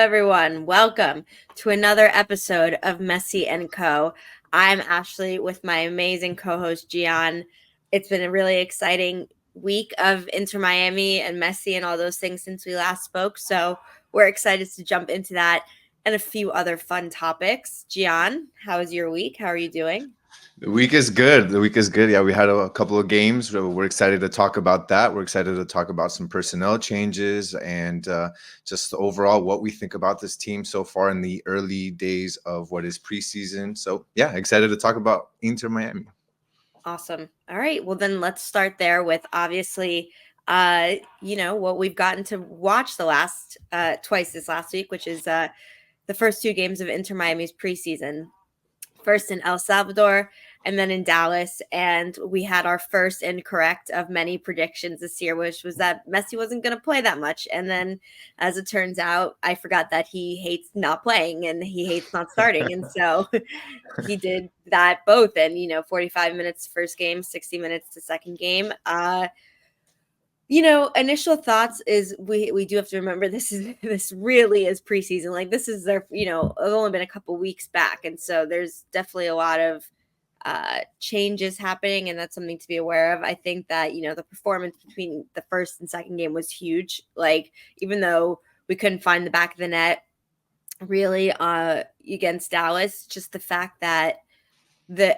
everyone. Welcome to another episode of Messi and Co. I'm Ashley with my amazing co-host Gian. It's been a really exciting week of Inter Miami and Messi and all those things since we last spoke. So we're excited to jump into that and a few other fun topics. Gian, how was your week? How are you doing? The week is good. The week is good. Yeah, we had a couple of games. We're excited to talk about that. We're excited to talk about some personnel changes and just overall what we think about this team so far in the early days of what is preseason. So, yeah, excited to talk about Inter Miami. Awesome. All right. Well, then let's start there with obviously, what we've gotten to watch the last twice this last week, which is the first two games of Inter Miami's preseason. First in El Salvador and then in Dallas. And we had our first incorrect of many predictions this year, which was that Messi wasn't going to play that much. And then, as it turns out, I forgot that he hates not playing and he hates not starting. And so he did that both. And, 45 minutes first game, 60 minutes to second game. Initial thoughts is we do have to remember this really is preseason. Like this is their, it's only been a couple weeks back. And so there's definitely a lot of changes happening, and that's something to be aware of. I think that, the performance between the first and second game was huge. Like, even though we couldn't find the back of the net really against Dallas, just the fact that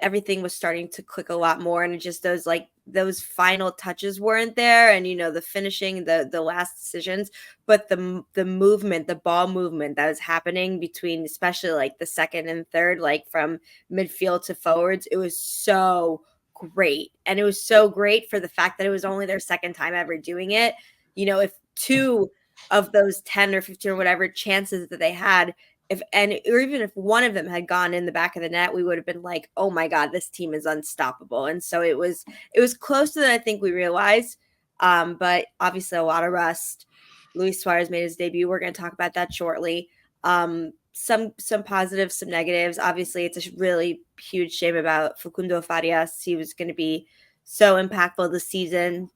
everything was starting to click a lot more, and it just those final touches weren't there, and the finishing, the last decisions, but the movement, the ball movement that was happening between, especially like the second and third, like from midfield to forwards, it was so great. And it was so great for the fact that it was only their second time ever doing it. If two of those 10 or 15 or whatever chances that they had, or even if one of them had gone in the back of the net, we would have been like, oh my God, this team is unstoppable. And so it was closer than I think we realized. But obviously a lot of rust. Luis Suarez made his debut. We're going to talk about that shortly. Some positives, some negatives. Obviously, it's a really huge shame about Facundo Farias. He was going to be so impactful this season.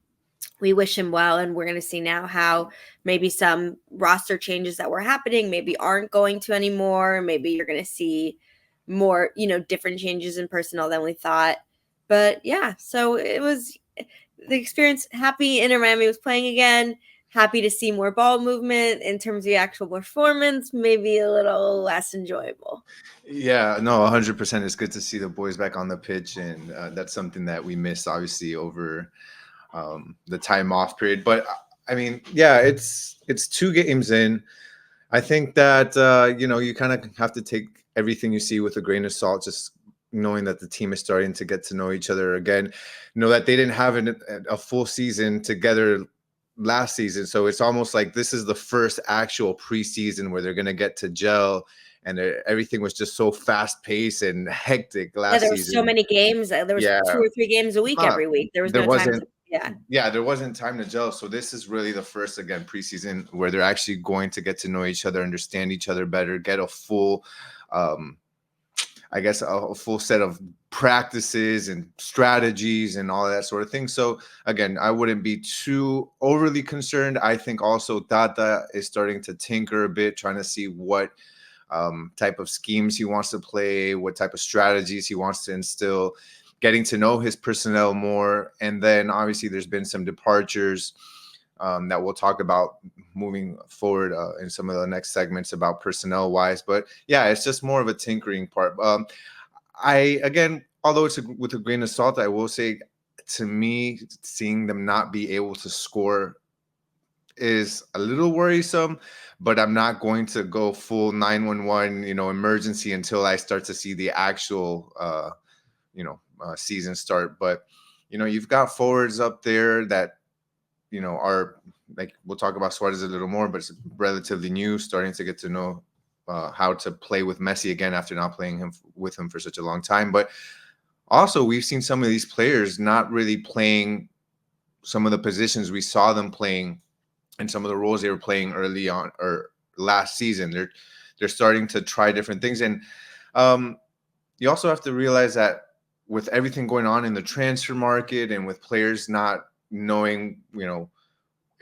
We wish him well, and we're going to see now how maybe some roster changes that were happening maybe aren't going to anymore. Maybe you're going to see more, different changes in personnel than we thought. But yeah, so it was the experience. Happy Inter Miami was playing again. Happy to see more ball movement. In terms of the actual performance, maybe a little less enjoyable. Yeah, no, 100%. It's good to see the boys back on the pitch, and that's something that we missed, obviously, over the time off period. But I mean, yeah, it's two games in. I think that you kind of have to take everything you see with a grain of salt, just knowing that the team is starting to get to know each other again. Know that they didn't have a full season together last season, so it's almost like this is the first actual preseason where they're going to get to gel. And everything was just so fast paced and hectic Yeah, last there were so season. many games. There was Yeah, 2 or 3 games a week every week. There was there no time wasn't to, yeah. yeah, there wasn't time to gel. So this is really the first, again, preseason where they're actually going to get to know each other, understand each other better, get a full, I guess, a full set of practices and strategies and all of that sort of thing. So again, I wouldn't be too overly concerned. I think also Tata is starting to tinker a bit, trying to see what type of schemes he wants to play, what type of strategies he wants to instill, getting to know his personnel more. And then obviously there's been some departures that we'll talk about moving forward in some of the next segments about personnel wise. But yeah, it's just more of a tinkering part. Again, although it's with a grain of salt, I will say, to me, seeing them not be able to score is a little worrisome, but I'm not going to go full 911, emergency until I start to see the actual, season start. But, you've got forwards up there that, are like, we'll talk about Suarez a little more, but it's relatively new, starting to get to know how to play with Messi again after not playing with him for such a long time. But also, we've seen some of these players not really playing some of the positions we saw them playing and some of the roles they were playing early on or last season. They're starting to try different things. And you also have to realize that with everything going on in the transfer market and with players not knowing,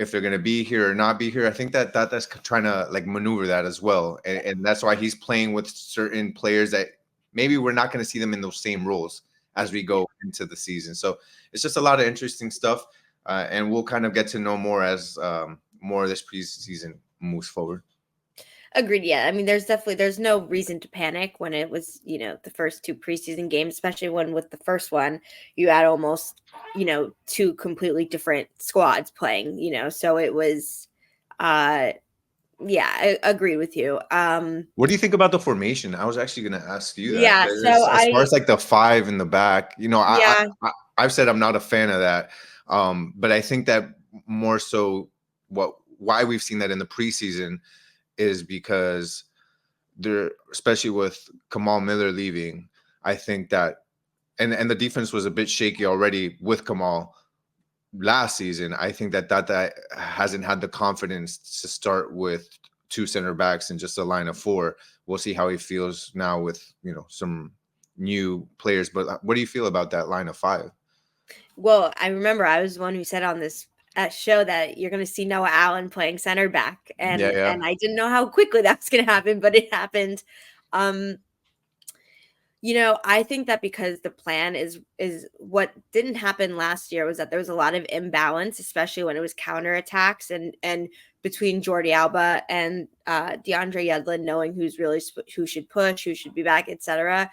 if they're going to be here or not be here. I think that's trying to like maneuver that as well, and that's why he's playing with certain players that maybe we're not going to see them in those same roles as we Yeah. go into the season. So it's just a lot of interesting stuff, and we'll kind of get to know more as more of this preseason moves forward. Agreed. Yeah. I mean, there's no reason to panic when it was, the first two preseason games, especially when with the first one, you had almost, two completely different squads playing, so it was, yeah, I agree with you. What do you think about the formation? I was actually going to ask you that. Yeah. So As far as like the five in the back, yeah, I've said I'm not a fan of that, but I think that more so why we've seen that in the preseason is because there, especially with Kamal Miller leaving, I think that, and the defense was a bit shaky already with Kamal last season. I think that hasn't had the confidence to start with two center backs and just a line of four. We'll see how he feels now with some new players. But what do you feel about that line of five? well, I remember I was the one who said on this show that you're going to see Noah Allen playing center back, Yeah, and yeah. I didn't know how quickly that was going to happen, but it happened. Um, I think that because the plan is what didn't happen last year was that there was a lot of imbalance, especially when it was counterattacks and between Jordi Alba and DeAndre Yedlin, knowing who should push, who should be back, etc.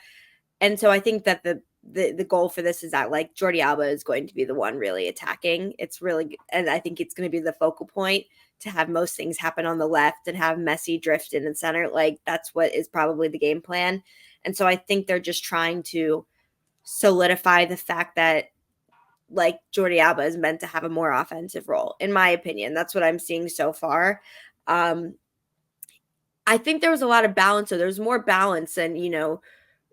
And so I think that the goal for this is that like Jordi Alba is going to be the one really attacking. And I think it's going to be the focal point to have most things happen on the left and have Messi drift in the center. Like that's what is probably the game plan. And so I think they're just trying to solidify the fact that like Jordi Alba is meant to have a more offensive role, in my opinion. That's what I'm seeing so far. I think there was a lot of balance. So there's more balance than,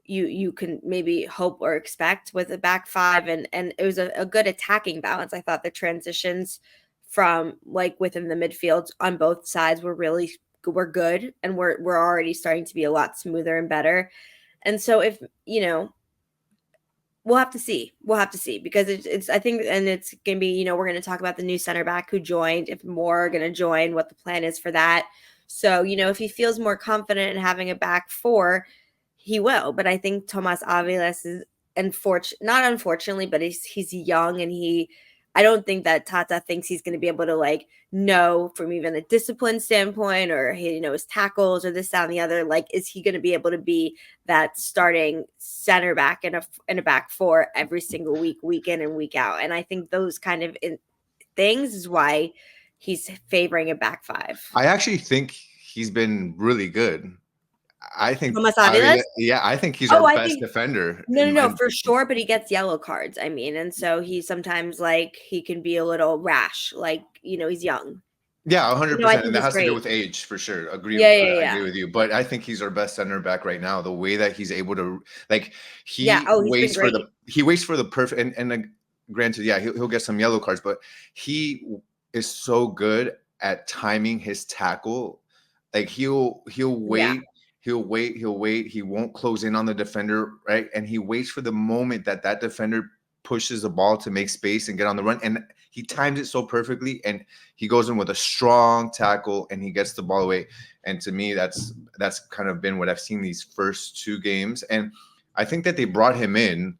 you can maybe hope or expect with a back five, and it was a good attacking balance. I thought the transitions from like within the midfield on both sides were good, and we're already starting to be a lot smoother and better. And so if we'll have to see. We'll have to see because it's I think, and it's gonna be, we're gonna talk about the new center back who joined, if more are gonna join, what the plan is for that. So, if he feels more confident in having a back four, he will. But I think Tomas Aviles is not unfortunately, but he's young, and I don't think that Tata thinks he's going to be able to like know from even a discipline standpoint or his tackles or this, that, and the other. Like, is he going to be able to be that starting center back in a back four every single week in and week out? And I think those kind of things is why he's favoring a back five. I actually think he's been really good. I think, Tomas Aviles? I think he's our best defender. No, for sure. But he gets yellow cards. I mean, and so he sometimes like he can be a little rash. Like he's young. Yeah, 100%. And that has to do with age for sure. I agree with you. But I think he's our best center back right now. The way that he's able to like waits for the perfect and granted, yeah, he'll get some yellow cards, but he is so good at timing his tackle. Like he'll wait. Yeah. He'll wait. He won't close in on the defender, right? And he waits for the moment that defender pushes the ball to make space and get on the run. And he times it so perfectly. And he goes in with a strong tackle and he gets the ball away. And to me, that's kind of been what I've seen these first two games. And I think that they brought him in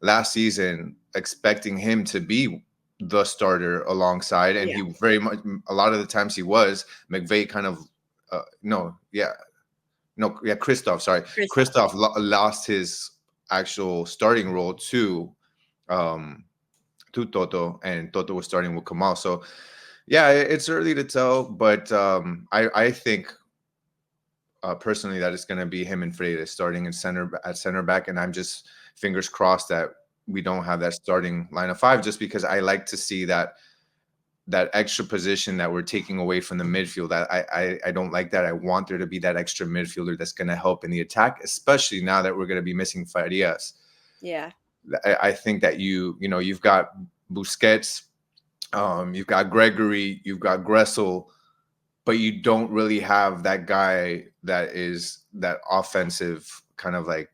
last season expecting him to be the starter alongside. And he very much, a lot of the times he was. McVay kind of, Christoph, sorry. Christoph lost his actual starting role to Toto, and Toto was starting with Kamal. So, yeah, it's early to tell, but I think personally that it's going to be him and Freire starting at center back, and I'm just fingers crossed that we don't have that starting line of five, just because I like to see that extra position that we're taking away from the midfield. I don't like that. I want there to be that extra midfielder that's going to help in the attack, especially now that we're going to be missing Farias. Yeah. I think that you've got Busquets, you've got Gregory, you've got Gressel, but you don't really have that guy that is that offensive kind of like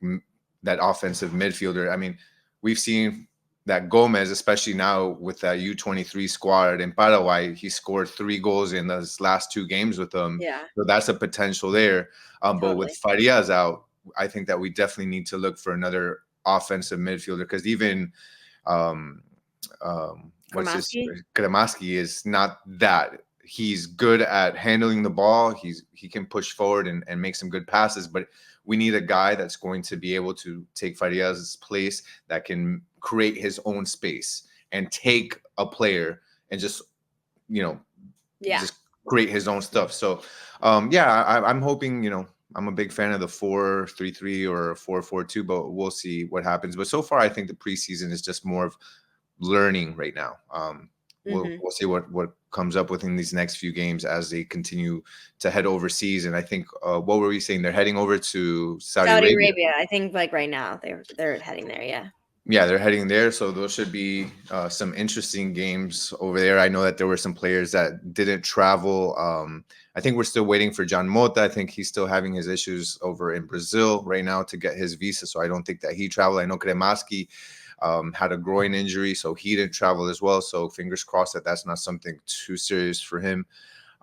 that offensive midfielder. I mean, we've seen that Gomez, especially now with that U23 squad in Paraguay, he scored 3 goals in those last 2 games with them. Yeah, So that's a potential there. But with totally. Farias out, I think that we definitely need to look for another offensive midfielder, because even um, what's his Kromaski? Kremaski is not that. He's good at handling the ball. He can push forward and make some good passes, but we need a guy that's going to be able to take Farias' place, that can create his own space and take a player and just, you know, Yeah. just create his own stuff. So, I'm hoping, I'm a big fan of the 4-3-3 or 4-4-2, but we'll see what happens. But so far, I think the preseason is just more of learning right now. We'll Hmm. we'll see what comes up within these next few games as they continue to head overseas. And I think, what were we saying? They're heading over to Saudi Saudi Arabia. Arabia, I think like right now they're heading there. Yeah. Yeah, they're heading there, so those should be some interesting games over there. I know that there were some players that didn't travel. I think we're still waiting for John Mota. I think he's still having his issues over in Brazil right now to get his visa, so I don't think that he traveled. I know Kremaski had a groin injury, so he didn't travel as well. So fingers crossed that that's not something too serious for him.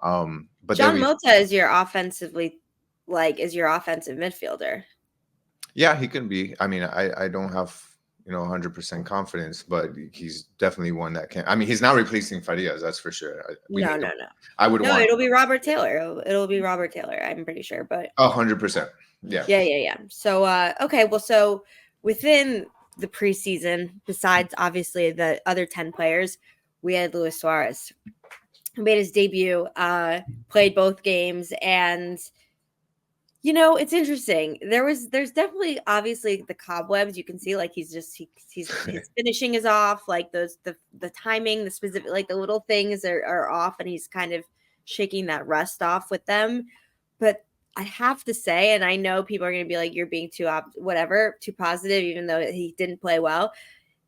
But then John Mota is your offensive midfielder. yeah, he can be. I mean, I don't have 100% confidence, but he's definitely one that can. I mean, he's not replacing Farias, that's for sure. We No, need no, him. no. I would No, want it'll be Robert Taylor. It'll be Robert Taylor, I'm pretty sure. But 100%. Yeah. yeah. So okay, well, so within the preseason, besides obviously the other 10 players, we had Luis Suarez, who made his debut, played both games, and it's interesting. There's definitely obviously the cobwebs. You can see like he's his finishing is off, like the timing, the specific, like the little things are off, and he's kind of shaking that rust off with them. But I have to say, and I know people are going to be like, you're being too positive, even though he didn't play well.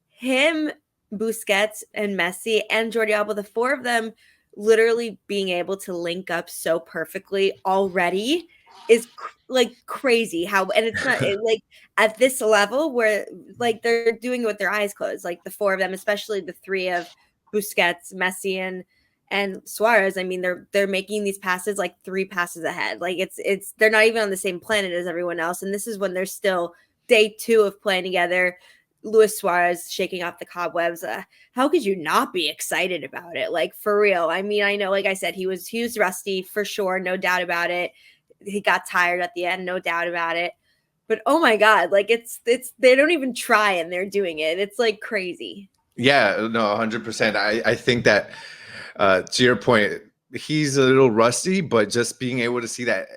Him, Busquets, and Messi, and Jordi Alba, the four of them literally being able to link up so perfectly already is like crazy how, and it's not like at this level where like they're doing it with their eyes closed, like the four of them, especially the three of Busquets, Messi, and Suarez. I mean, they're making these passes like 3 passes ahead. Like it's they're not even on the same planet as everyone else, and this is when they're still day 2 of playing together. Luis Suarez shaking off the cobwebs. How could you not be excited about it? Like, for real. I mean, I know, like I said, he was rusty for sure, no doubt about it. He got tired at the end, no doubt about it. But oh my god, like it's they don't even try and they're doing it. It's like crazy. Yeah, no, 100%. I think that, to your point, he's a little rusty, but just being able to see that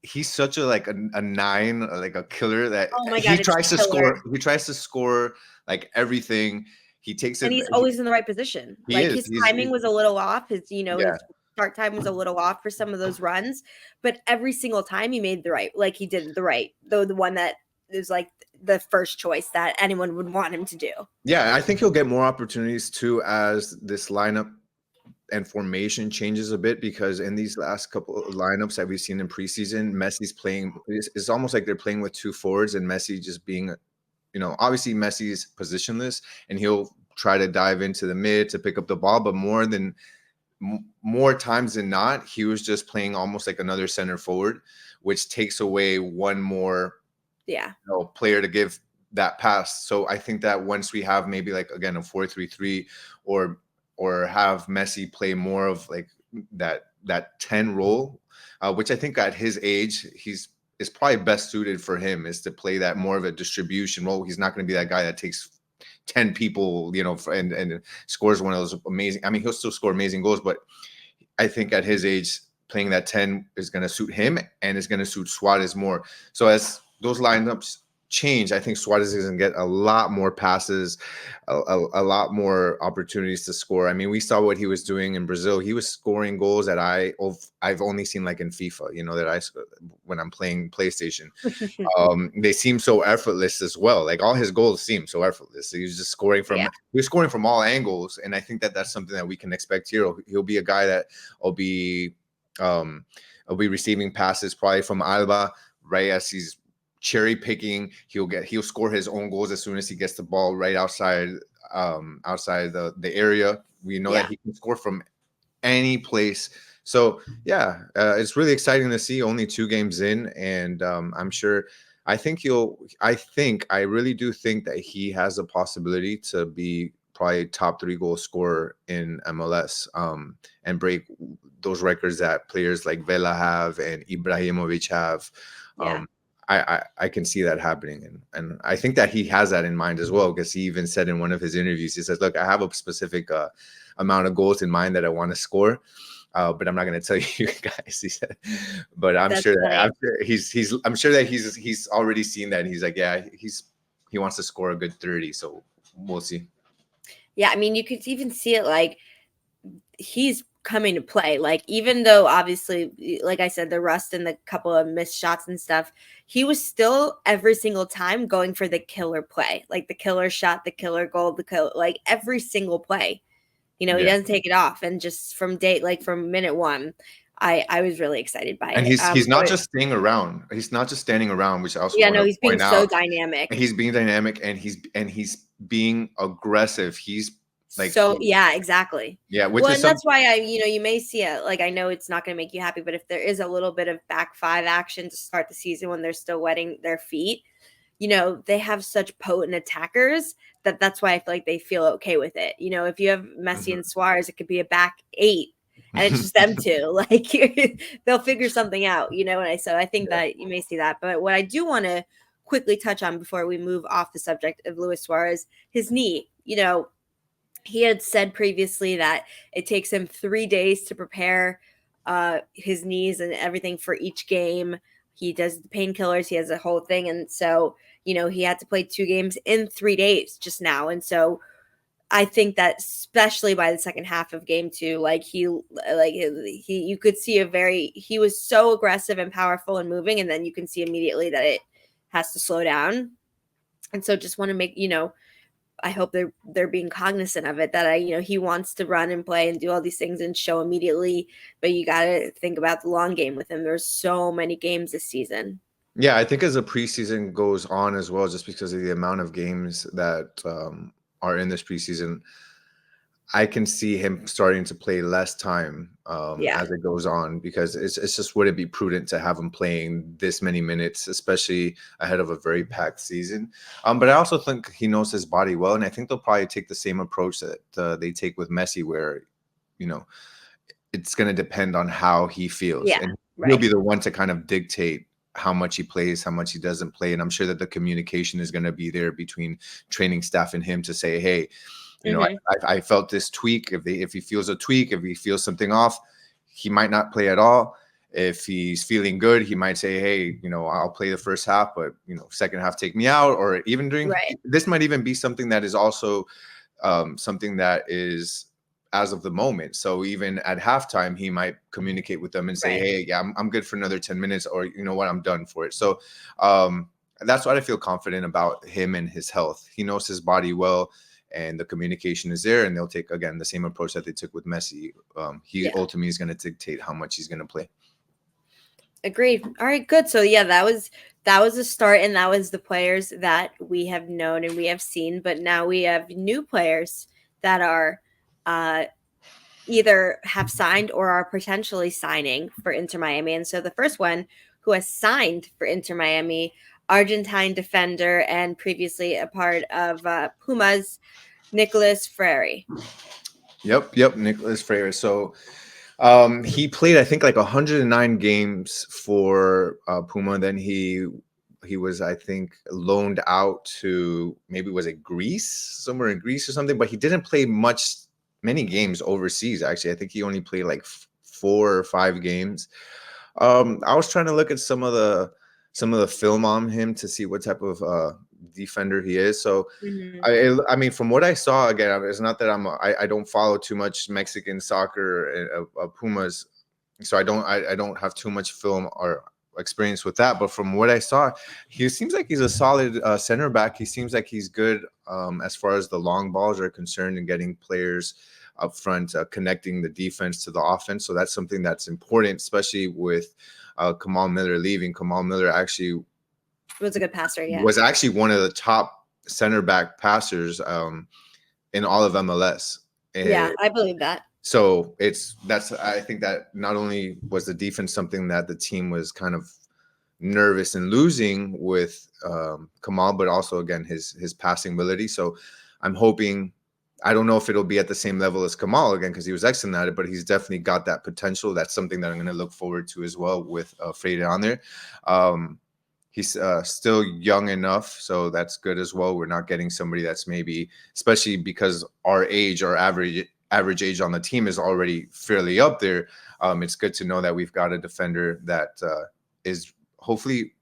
he's such a 9, like a killer, that Oh my he god, it's tries to killer. score. He tries to score like everything. He takes And it. he's always in the right position. He Like is. his timing was a little off. Yeah. His start time was a little off for some of those runs, but every single time he made the one that is like the first choice that anyone would want him to do. Yeah, I think he'll get more opportunities too as this lineup and formation changes a bit, because in these last couple of lineups that we've seen in preseason, Messi's playing. It's almost like they're playing with 2 forwards, and Messi just being, obviously Messi's positionless, and he'll try to dive into the mid to pick up the ball, but more times than not, he was just playing almost like another center forward, which takes away one more player to give that pass. So I think that once we have maybe like again a 4-3-3, or have Messi play more of like that 10 role, which I think at his age is probably best suited for him, is to play that more of a distribution role. He's not going to be that guy that takes 10 people, and scores one of those amazing. I mean, he'll still score amazing goals, but I think at his age, playing that 10 is going to suit him and is going to suit Suarez more. So as those lineups change, I think Suarez is going to get a lot more passes, a lot more opportunities to score. I mean, we saw what he was doing in Brazil. He was scoring goals that I've only seen like in FIFA, that when I'm playing PlayStation. They seem so effortless as well. Like all his goals seem so effortless. So he was just scoring from all angles, and I think that that's something that we can expect here. He'll be a guy that will be receiving passes probably from Alba, right as he's cherry picking. He'll score his own goals as soon as he gets the ball right outside outside the area. We know that Yeah. he can score from any place. So yeah, it's really exciting to see. Only 2 games in, and I'm sure. I really do think that he has a possibility to be probably top 3 goal scorer in MLS, and break those records that players like Vela have and Ibrahimovic have. Yeah. Um, I can see that happening, and I think that he has that in mind as well, because he even said in one of his interviews, he says, "Look, I have a specific amount of goals in mind that I want to score, but I'm not going to tell you guys." He said, but That's funny. I'm sure that he's already seen that, and he's like, yeah, he wants to score a good 30, so we'll see. Yeah, I mean, you could even see it like he's coming to play. Like, even though obviously, like I said, the rust and the couple of missed shots and stuff, he was still every single time going for the killer play, like the killer shot, the killer goal, the killer, like every single play. He Yeah, doesn't take it off. And just from minute one, I was really excited by and it. he's not But just staying around. He's not just standing around, which I also yeah, want no, to he's being point so out. dynamic. He's being dynamic, and he's being aggressive. He's like So yeah, exactly. yeah, which Well, is and some that's why you may see it. Like, I know it's not going to make you happy, but if there is a little bit of back five action to start the season when they're still wetting their feet, they have such potent attackers that's why I feel like they feel okay with it. If you have Messi Mhm. and Suarez, it could be a back eight and it's just them two. Like, they'll figure something out, so I think Yeah. that you may see that. But what I do want to quickly touch on before we move off the subject of Luis Suarez, his knee, he had said previously that it takes him 3 days to prepare his knees and everything for each game. He does the painkillers, he has a whole thing. And so, he had to play 2 games in 3 days just now. And so I think that especially by the second half of game 2, you could see he was so aggressive and powerful and moving. And then you can see immediately that it has to slow down. And so just want to make, I hope they're being cognizant of it, that he wants to run and play and do all these things and show immediately, but you got to think about the long game with him. There's so many games this season. Yeah, I think as the preseason goes on as well, just because of the amount of games that are in this preseason, I can see him starting to play less time Yeah. as it goes on, because it's just wouldn't be prudent to have him playing this many minutes, especially ahead of a very packed season. But I also think he knows his body well, and I think they'll probably take the same approach that they take with Messi, where you know it's going to depend on how he feels, Yeah. and he'll Right. be the one to kind of dictate how much he plays, how much he doesn't play. And I'm sure that the communication is going to be there between training staff and him to say, hey, Hmm. I felt this tweak. If he feels a tweak, if he feels something off, he might not play at all. If he's feeling good, he might say, hey, I'll play the first half, but second half, take me out. Or even Right. this might even be something that is also something that is as of the moment. So even at halftime, he might communicate with them and say, Right. hey, yeah, I'm good for another 10 minutes, or you know what, I'm done for it. So that's why I feel confident about him and his health. He knows his body well, and the communication is there, and they'll take, again, the same approach that they took with Messi. He Yeah. ultimately is going to dictate how much he's going to play. Agreed. All right, good. So yeah, that was a start, and that was the players that we have known and we have seen. But now we have new players that are either have signed or are potentially signing for Inter Miami. And so the first one who has signed for Inter Miami, Argentine defender and previously a part of Pumas, Nicolas Freire. Yep, Nicolas Freire. So he played, I think, like 109 games for Puma. Then he was, I think, loaned out to, maybe was it Greece, somewhere in Greece or something. But he didn't play many games overseas. Actually, I think he only played like 4 or 5 games. I was trying to look at some of the film on him to see what type of defender he is. So Mm-hmm. I mean, from what I saw, again, it's not that I don't follow too much Mexican soccer Pumas, so I don't have too much film or experience with that. But from what I saw, he seems like he's a solid center back. He seems like he's good as far as the long balls are concerned, and getting players up front, connecting the defense to the offense. So that's something that's important, especially with Kamal Miller leaving. Kamal Miller actually Was a good passer, yeah. was actually one of the top center back passers in all of MLS. Yeah, I believe that. So I think that not only was the defense something that the team was kind of nervous and losing with Kamal, but also again his passing ability. So I'm hoping, I don't know if it'll be at the same level as Kamal again because he was excellent at it, but he's definitely got that potential. That's something that I'm going to look forward to as well with Freire on there. He's still young enough, so that's good as well. We're not getting somebody that's maybe, especially because our average age on the team is already fairly up there. It's good to know that we've got a defender that is hopefully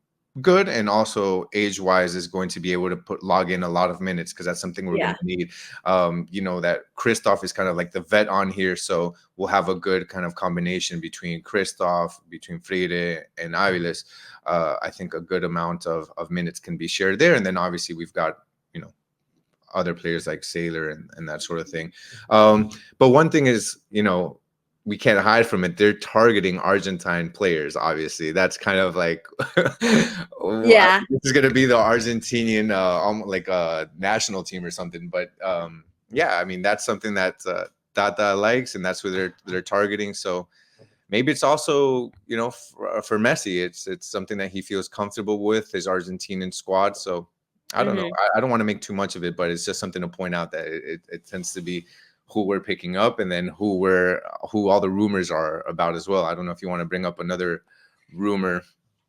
good and also age-wise is going to be able to log in a lot of minutes because that's something we're going to need. That Christoph is kind of like the vet on here, so we'll have a good kind of combination between Christoph, between Freire and Aviles. I think a good amount of minutes can be shared there, and then obviously we've got other players like Sailor and that sort of thing. But one thing is, we can't hide from it. They're targeting Argentine players. Obviously, that's kind of like, Yeah, this is going to be the Argentinian, like a national team or something. But yeah, I mean, that's something that Tata likes, and that's what they're targeting. So maybe it's also, for Messi, it's something that he feels comfortable with his Argentinian squad. So I don't know. I don't want to make too much of it, but it's just something to point out that it tends to be who we're picking up and then who all the rumors are about as well. I don't know if you want to bring up another rumor.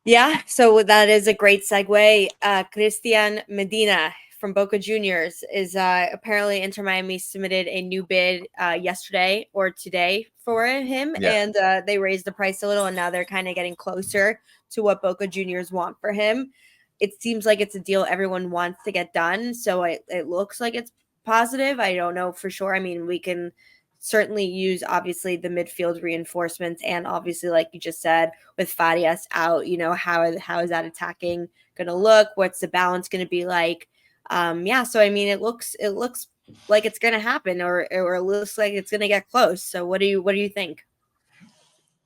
Yeah, so that is a great segue. Christian Medina from Boca Juniors is apparently Inter Miami submitted a new bid yesterday or today for him, and they raised the price a little, and now they're kind of getting closer to what Boca Juniors want for him. It seems like it's a deal everyone wants to get done, so it looks like it's positive. I don't know for sure. I mean, we can certainly use obviously the midfield reinforcements, and obviously, like you just said, with Farias out, how is that attacking going to look? What's the balance going to be like? So I mean, it looks like it's going to happen, or it looks like it's going to get close. So what do you think?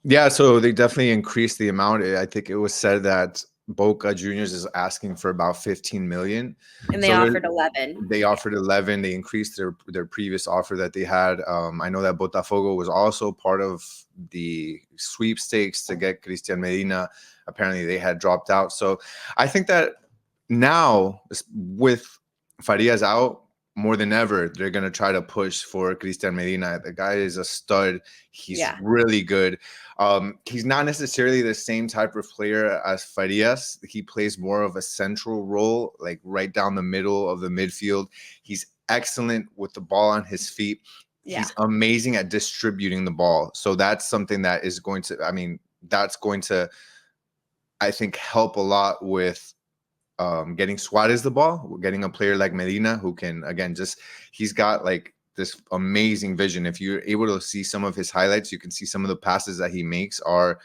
Yeah, so they definitely increased the amount. I think it was said that Boca Juniors is asking for about 15 million. And they offered 11. They offered 11. They increased their previous offer that they had. I know that Botafogo was also part of the sweepstakes to get Christian Medina. Apparently they had dropped out. So I think that now with Farias out, more than ever, they're going to try to push for Christian Medina. The guy is a stud. He's really good. He's not necessarily the same type of player as Farias. He plays more of a central role, like right down the middle of the midfield. He's excellent with the ball on his feet. He's amazing at distributing the ball. So that's something that is going to, I think, help a lot with getting Suarez the ball, getting a player like Medina who can, again, he's got like this amazing vision. If you're able to see some of his highlights, you can see some of the passes that he makes are,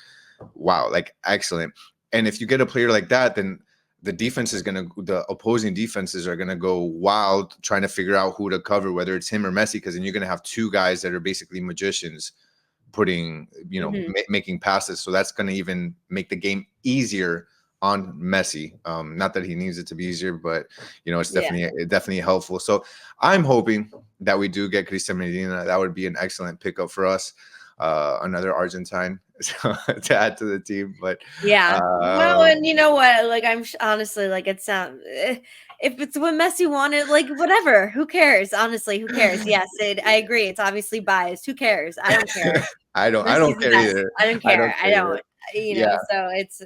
wow, like excellent. And if you get a player like that, then the opposing defenses are going to go wild trying to figure out who to cover, whether it's him or Messi, because then you're going to have two guys that are basically magicians putting, making passes. So that's going to even make the game easier on Messi. Not that he needs it to be easier, but it's definitely helpful. So I'm hoping that we do get Christian Medina. That would be an excellent pickup for us. Another Argentine to add to the team. But well, and you know what? Like, I'm honestly, like, it sounds, if it's what Messi wanted, like, whatever, who cares? Honestly, who cares? Yes, I agree. It's obviously biased. Who cares? I don't care. I don't care either. I don't care. So it's,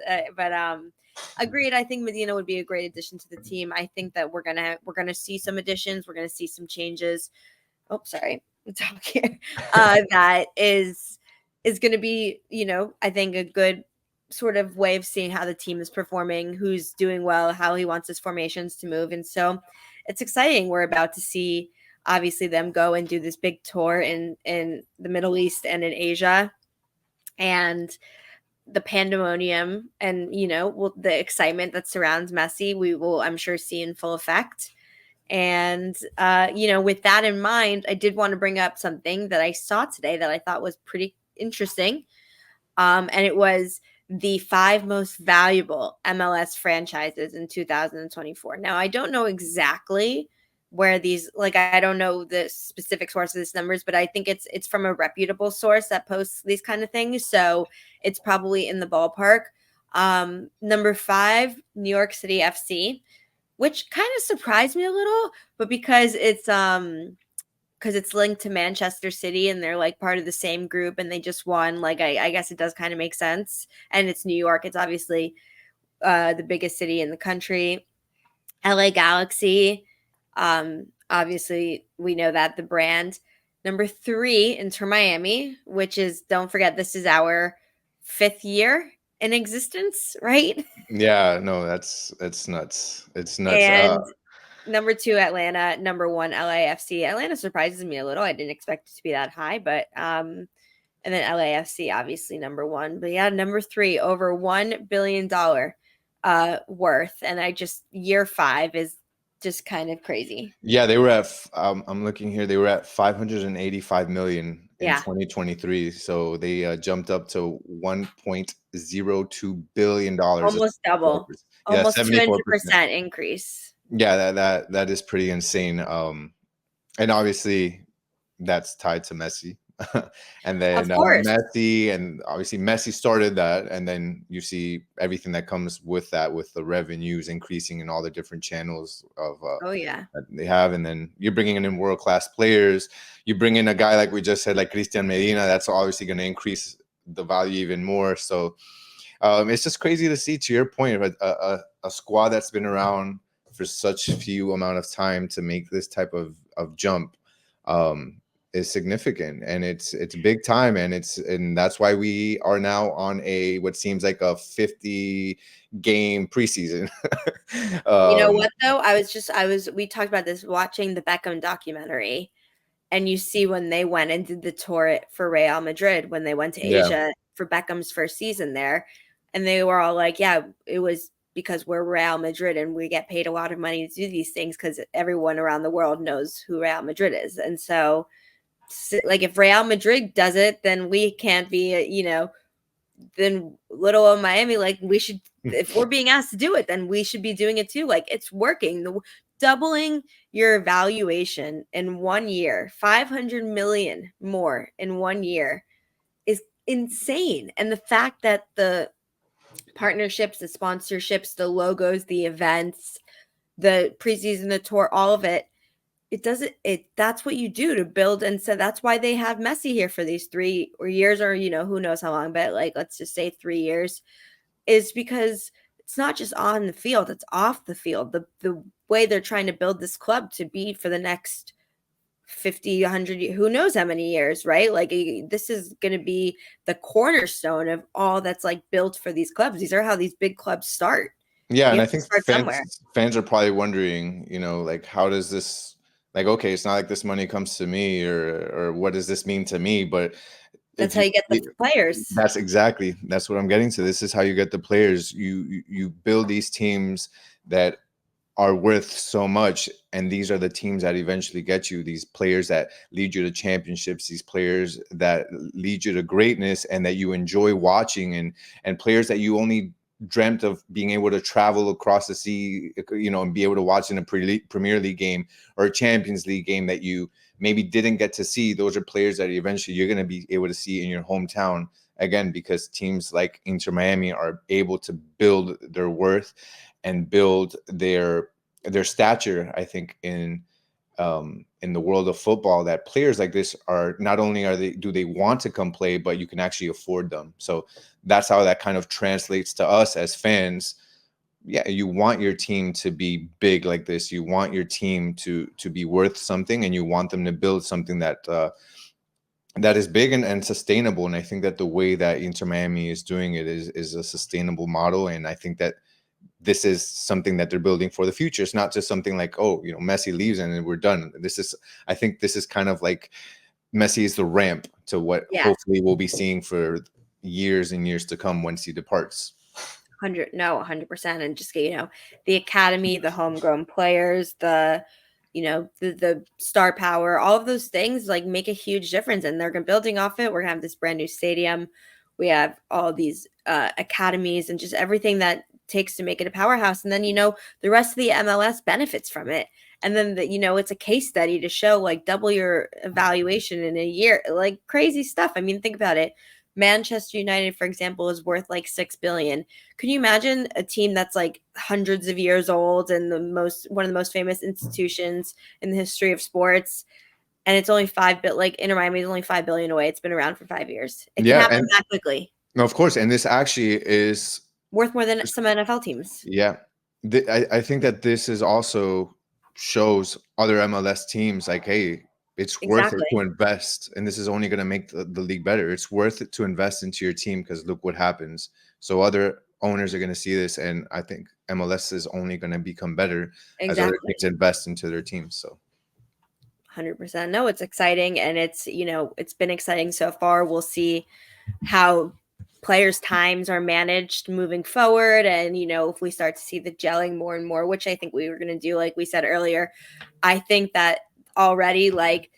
agreed. I think Medina would be a great addition to the team. I think that we're gonna see some additions. We're gonna see some changes. Oh, sorry, talk here. That is going to be, I think a good sort of way of seeing how the team is performing, who's doing well, how he wants his formations to move, and so it's exciting. We're about to see obviously them go and do this big tour in the Middle East and in Asia, and the pandemonium and the excitement that surrounds Messi, we will, I'm sure, see in full effect. And with that in mind, I did want to bring up something that I saw today that I thought was pretty interesting, and it was the 5 most valuable MLS franchises in 2024. Now, I don't know exactly where these, like, I don't know the specific source of these numbers, but I think it's from a reputable source that posts these kind of things. So it's probably in the ballpark. Number 5, New York City FC, which kind of surprised me a little, but because it's linked to Manchester City and they're like part of the same group and they just won. Like I guess it does kind of make sense. And it's New York. It's obviously the biggest city in the country. LA Galaxy. Obviously we know that the brand. Number 3, Inter Miami, which is, don't forget, this is our 5th year in existence, right? Yeah, no, it's nuts. It's nuts. And number 2, Atlanta. Number 1, LAFC. Atlanta surprises me a little. I didn't expect it to be that high, but and then LAFC obviously number 1. But yeah, number 3, over $1 billion worth. And year 5 is just kind of crazy. Yeah, they were at I'm looking here. They were at 585 million in Yeah, 2023. So they jumped up to 1.02 billion dollars. almost double. Yeah, Almost 74%. 200% increase. Yeah, that is pretty insane. And obviously that's tied to Messi. And then Of course. Messi, and obviously Messi started that, and then you see everything that comes with that, with the revenues increasing in all the different channels of Oh yeah. that they have, and then you're bringing in world class players. You bring in a guy like we just said, like Christian Medina. That's obviously going to increase the value even more. So it's just crazy to see, to your point, a squad that's been around for such few amount of time to make this type of jump is significant, and it's big time, and that's why we are now on a what seems like a 50 game preseason. You know um, what though? We talked about this watching the Beckham documentary, and you see when they went and did the tour for Real Madrid, when they went to yeah, Asia for Beckham's first season there, and they were all like, yeah, it was because we're Real Madrid and we get paid a lot of money to do these things because everyone around the world knows who Real Madrid is. And so, like, if Real Madrid does it, then we can't be, then little old Miami, like, we should, if we're being asked to do it, then we should be doing it too. Like, it's working. Doubling your valuation in 1 year, 500 million more in 1 year is insane. And the fact that the partnerships, the sponsorships, the logos, the events, the preseason, the tour, all of it, it doesn't it that's what you do to build. And so that's why they have Messi here for these 3 years, or who knows how long, but like, let's just say 3 years, is because it's not just on the field, it's off the field. The way they're trying to build this club to be for the next 50, 100, who knows how many years, right? Like, this is going to be the cornerstone of all that's like built for these clubs. These are how these big clubs start. yeah, You and I have to think start somewhere. fans are probably wondering, like, how does this, like, okay, it's not like this money comes to me, or what does this mean to me? But That's if how you you get the players. that's what I'm getting to. This is how you get the players. You build these teams that are worth so much, and these are the teams that eventually get you these players that lead you to championships, these players that lead you to greatness and that you enjoy watching, and players that you only dreamt of being able to travel across the sea, and be able to watch in a Premier League game or a Champions League game that you maybe didn't get to see. Those are players that eventually you're going to be able to see in your hometown again, because teams like Inter Miami are able to build their worth and build their stature, I think, in the world of football, that players like this are not only do they want to come play, but you can actually afford them. So that's how that kind of translates to us as fans. Yeah, you want your team to be big like this. You want your team to be worth something, and you want them to build something that is big and sustainable. And I think that the way that Inter Miami is doing it is a sustainable model. And I think that this is something that they're building for the future. It's not just something like, oh, Messi leaves and then we're done. I think this is kind of like Messi is the ramp to what Yeah. hopefully we'll be seeing for years and years to come once he departs. 100%. And just get, the academy, the homegrown players, the star power, all of those things like make a huge difference. And they're building off it. We're gonna have this brand new stadium. We have all these academies and just everything that takes to make it a powerhouse. And then the rest of the MLS benefits from it. And then it's a case study to show like double your evaluation in a year, like crazy stuff. I mean, think about it. Manchester United, for example, is worth like 6 billion. Can you imagine a team that's like hundreds of years old and one of the most famous institutions in the history of sports, and it's only 5 like Inter Miami is only 5 billion away. It's been around for 5 years. It can Yeah, happen and that quickly. no, of course, and this actually is Worth more than some NFL teams. yeah. I think that this is also shows other MLS teams like, hey, it's worth it Exactly. to invest, and this is only going to make the league better. It's worth it to invest into your team because look what happens. So other owners are going to see this, and I think MLS is only going to become better as other Exactly. teams invest into their teams. So 100%. No, it's exciting, and it's been exciting so far. We'll see how players' times are managed moving forward, and if we start to see the gelling more and more, which I think we were going to do, like we said earlier. I think that already, like,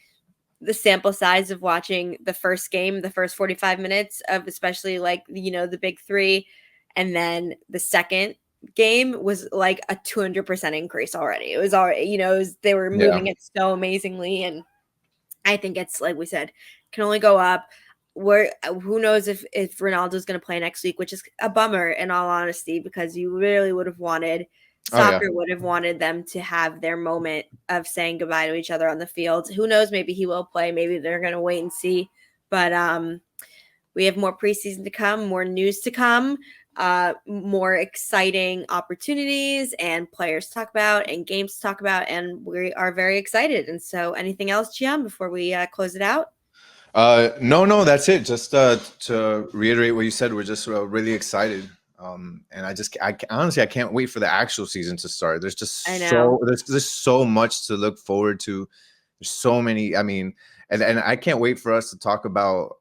the sample size of watching the first game, the first 45 minutes of especially like the big three, and then the second game was like a 200% increase already. It was already, they were yeah, moving it so amazingly, and I think it's like we said, can only go up. Where who knows if Ronaldo's going to play next week, which is a bummer in all honesty, because you really would have wanted oh yeah, soccer would have wanted them to have their moment of saying goodbye to each other on the field. Who knows? Maybe he will play. Maybe they're going to wait and see. But we have more preseason to come, more news to come, more exciting opportunities and players to talk about and games to talk about, and we are very excited. And so, anything else, Gian, before we close it out? no, that's it. Just to reiterate what you said, we're just really excited. And honestly, I can't wait for the actual season to start. There's I just know. there's so much to look forward to. There's so many. I mean, and I can't wait for us to talk about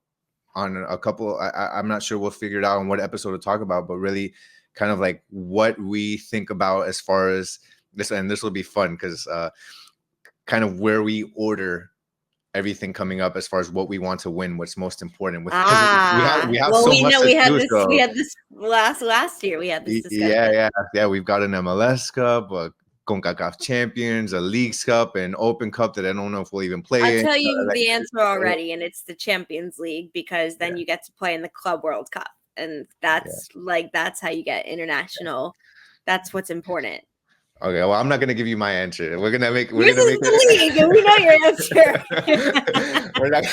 on a couple. I'm not sure we'll figure it out on what episode to talk about, but really kind of like what we think about as far as this. And this will be fun because kind of where we order everything coming up as far as what we want to win, what's most important with because we have Well, so we much know to do. we So had this last year. We had this discussion. yeah. We've got an MLS Cup, a CONCACAF Champions, a Leagues Cup, an Open Cup that I don't know if we'll even I'll play in. tell you Like, the answer already, and it's the Champions League, because then you get to play in the Club World Cup, and yeah. that's how you get international. That's what's important. Okay, well, I'm not gonna give you my answer. Yours is the league, and we know your answer. we're not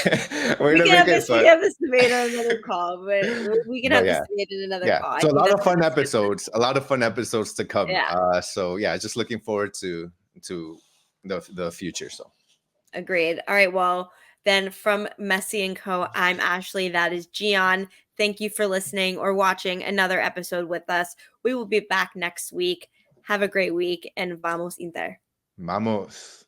we're We gonna can make have it this. We fun. can have this debate on another call, but we can But have this yeah, debate in another yeah. call. I So a think lot of that's fun different. episodes, to come. Yeah, So yeah, just looking forward to the future. So agreed. All right, well then, from Messi and Co, I'm Ashley. That is Gian. Thank you for listening or watching another episode with us. We will be back next week. Have a great week, and vamos Inter. vamos.